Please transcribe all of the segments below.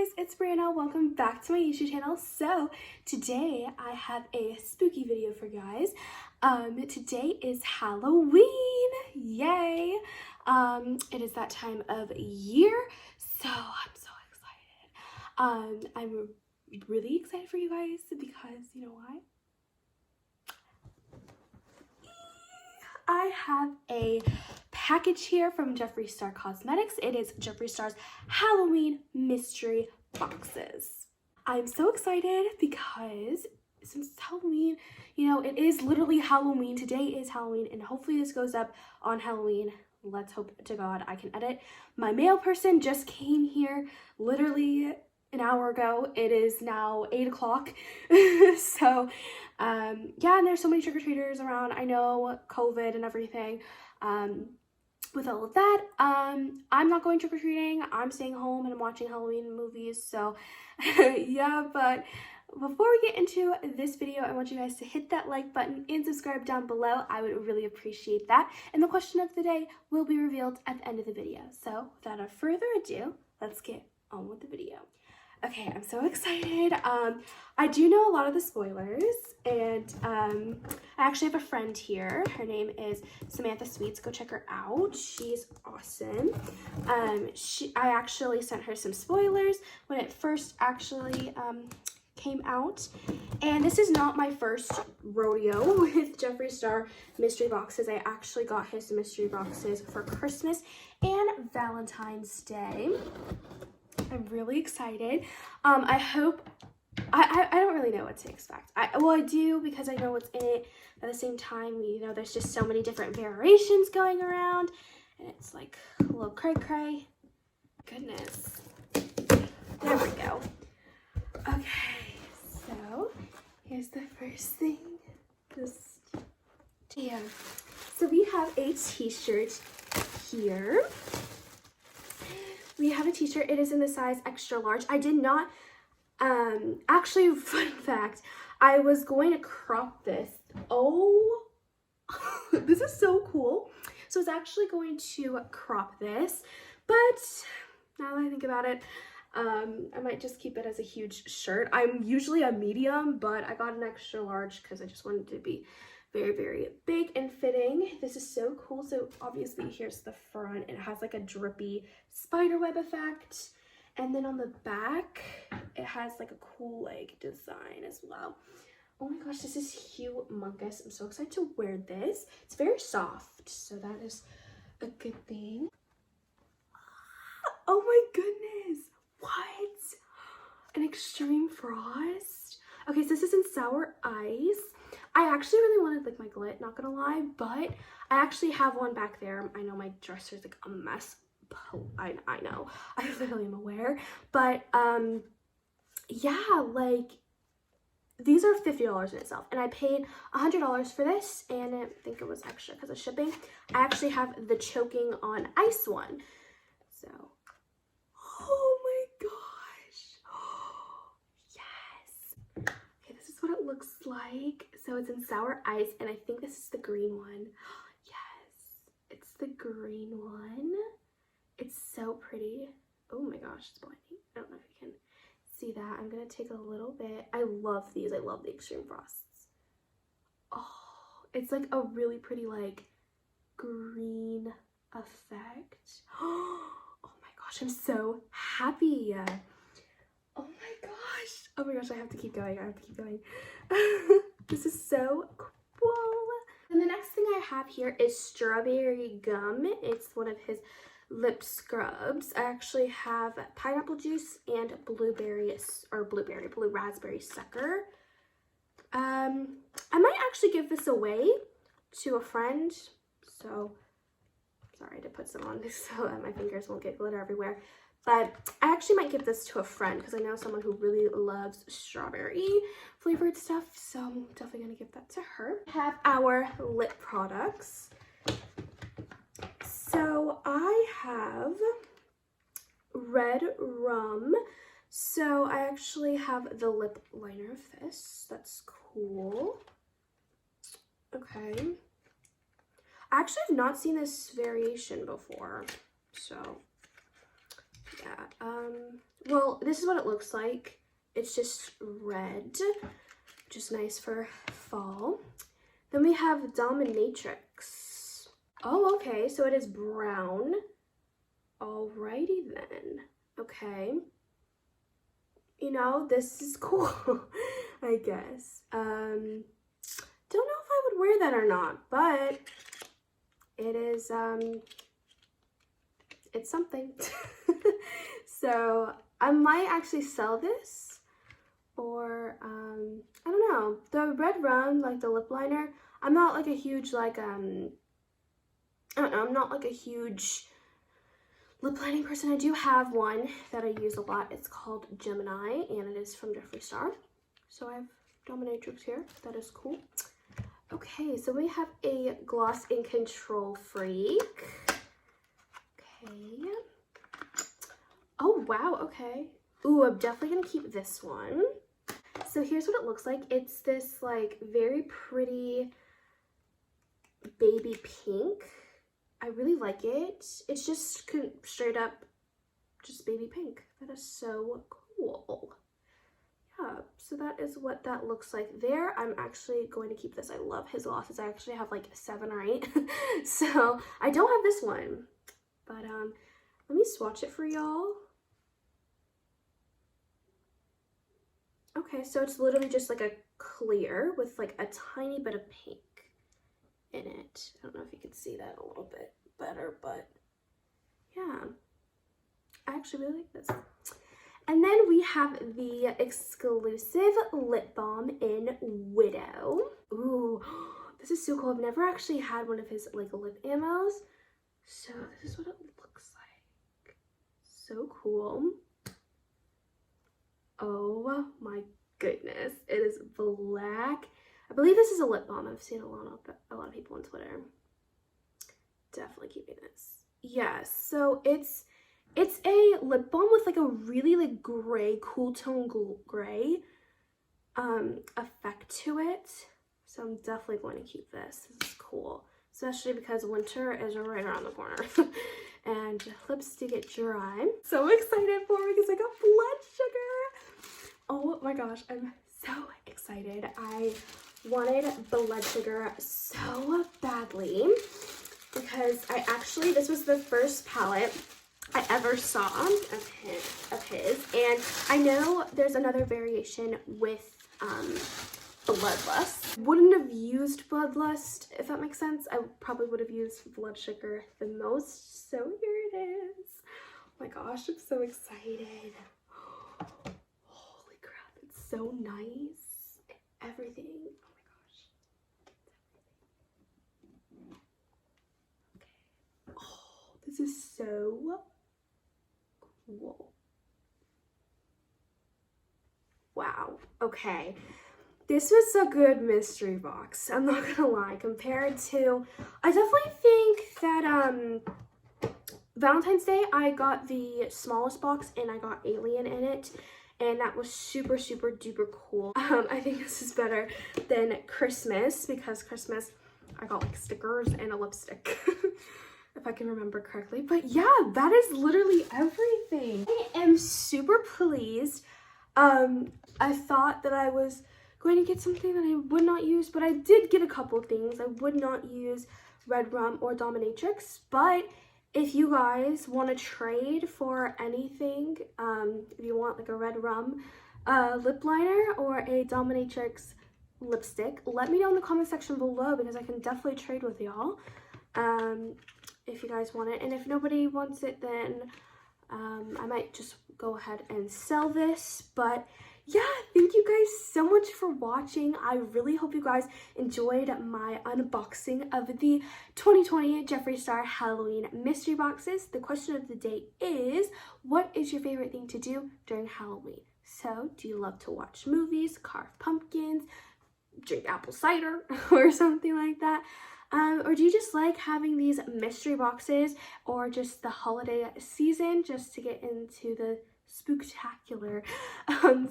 guys, it's Brianna. Welcome back to my YouTube channel. So today I have a spooky video for you guys. Today is Halloween. Yay! It is that time of year, so I'm so excited. I'm really excited for you guys because you know why? I have a package here from Jeffree Star Cosmetics. It is Jeffree Star's Halloween mystery boxes. I'm so excited because since it's Halloween, you know, it is literally Halloween. Today is Halloween, and hopefully this goes up on Halloween. Let's hope to God I can edit. My mail person just came here literally an hour ago. It is now 8 o'clock. So yeah, and there's so many trick-or-treaters around. I know COVID and everything. With all of that, I'm not going trick-or-treating. I'm staying home and I'm watching Halloween movies. So yeah, but before we get into this video, I want you guys to hit that like button and subscribe down below. I would really appreciate that. And the question of the day will be revealed at the end of the video. So without further ado, let's get on with the video. Okay, I'm so excited. I do know a lot of the spoilers, and I actually have a friend here. Her name is Samantha Sweets. Go check her out. She's awesome. I actually sent her some spoilers when it first actually came out. And this is not my first rodeo with Jeffree Star mystery boxes. I actually got his mystery boxes for Christmas and Valentine's Day. I'm really excited. I hope, I don't really know what to expect. Well, I do because I know what's in it. At the same time, you know, there's just so many different variations going around. And it's like a little cray-cray. Goodness. There we go. Okay, so here's the first thing. So we have a t-shirt here. We have a t-shirt. It is in the size extra large. I did not, actually, fun fact, I was going to crop this. Oh, this is so cool. So I was actually going to crop this, but now that I think about it, I might just keep it as a huge shirt. I'm usually a medium, but I got an extra large because I just wanted it to be very, very big and fitting. This is so cool. So obviously here's the front. It has like a drippy spider web effect. And then on the back, it has like a cool like design as well. Oh my gosh, this is humongous. I'm so excited to wear this. It's very soft, so that is a good thing. Oh my goodness. What? An extreme frost? Okay, so this is in sour ice. I actually really wanted like my glit, not gonna lie, but I actually have one back there. I know my dresser is like a mess. I know, I literally am aware, but yeah, like these are $50 in itself, and I paid $100 for this, and I think it was extra because of shipping. I actually have the choking on ice one, so oh my gosh. Yes. Okay, this is what it looks like. So it's in sour ice, and I think this is the green one. Yes, it's the green one. It's so pretty. Oh my gosh, it's blinding. I don't know if you can see that. I'm gonna take a little bit. I love these. I love the extreme frosts. Oh, it's like a really pretty like green effect. Oh my gosh, I'm so happy. Oh my gosh. Oh my gosh, I have to keep going. I have to keep going. This is so cool. And the next thing I have here is strawberry gum. It's one of his lip scrubs. I actually have pineapple juice and blue raspberry sucker. I might actually give this away to a friend. So, sorry to put some on this so that my fingers won't get glitter everywhere. But I actually might give this to a friend because I know someone who really loves strawberry flavored stuff. So I'm definitely going to give that to her. We have our lip products. So I have red rum. So I actually have the lip liner of this. That's cool. Okay. I actually have not seen this variation before. So yeah, well, this is what it looks like. It's just red, which is nice for fall. Then we have Dominatrix. Oh, okay, so it is brown. Alrighty then. Okay. You know, this is cool, I guess. Don't know if I would wear that or not, but it is, it's something. So I might actually sell this, or I don't know. The red rum, like the lip liner, I'm not like a huge like I don't know, I'm not like a huge lip lining person. I do have one that I use a lot. It's called Gemini, and it is from Jeffree Star. So I have Dominatrix here. That is cool. Okay, so we have a Gloss and Control Freak. Okay. Oh, wow, okay. Ooh, I'm definitely gonna keep this one. So here's what it looks like. It's this like very pretty baby pink. I really like it. It's just straight up just baby pink. That is so cool. Yeah, so that is what that looks like there. I'm actually going to keep this. I love his glosses. I actually have like 7 or 8. So I don't have this one, but let me swatch it for y'all. Okay, so it's literally just like a clear with like a tiny bit of pink in it. I don't know if you can see that a little bit better, but yeah, I actually really like this. And then we have the exclusive lip balm in Widow. Ooh, this is so cool. I've never actually had one of his like lip ammos. So this is what it looks like. So cool. Oh my goodness. It is black. I believe this is a lip balm. I've seen a lot of people on Twitter. Definitely keeping this. Yes, so it's a lip balm with like a really like gray, cool tone gray effect to it. So I'm definitely going to keep this. This is cool, especially because winter is right around the corner. And lips do get dry. So excited for it because I got blood sugar. Oh my gosh, I'm so excited. I wanted blood sugar so badly because this was the first palette I ever saw of his, and I know there's another variation with Bloodlust. Wouldn't have used Bloodlust, if that makes sense. I probably would have used Blood Sugar the most, so here it is. Oh my gosh, I'm so excited. Holy crap, it's so nice. Everything. Oh my gosh. Okay. Oh, this is so cool. Wow. Okay. This was a good mystery box. I'm not gonna lie. Compared to, I definitely think that Valentine's Day I got the smallest box and I got Alien in it, and that was super duper cool. I think this is better than Christmas because Christmas I got like stickers and a lipstick. If I can remember correctly. But yeah, that is literally everything. I am super pleased. I thought that I was going to get something that I would not use, but I did get a couple things. I would not use Red Rum or Dominatrix, but if you guys want to trade for anything, if you want like a Red Rum lip liner or a Dominatrix lipstick, let me know in the comment section below because I can definitely trade with y'all. If you guys want it, and if nobody wants it, then I might just go ahead and sell this. But yeah, thank you guys so much for watching. I really hope you guys enjoyed my unboxing of the 2020 Jeffree Star Halloween mystery boxes. The question of the day is, what is your favorite thing to do during Halloween? So, do you love to watch movies, carve pumpkins, drink apple cider, or something like that? Or do you just like having these mystery boxes, or just the holiday season just to get into the spooktacular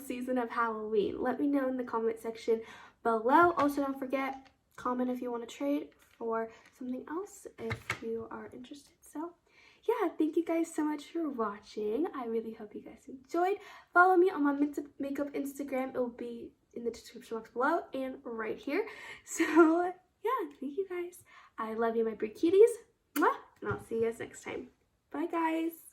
season of Halloween? Let me know in the comment section below. Also, don't forget, comment if you want to trade for something else if you are interested. So yeah, thank you guys so much for watching. I really hope you guys enjoyed. Follow me on my makeup Instagram. It will be in the description box below and right here. So yeah, thank you guys. I love you, my Breecuties. Mwah! And I'll see you guys next time. Bye, guys.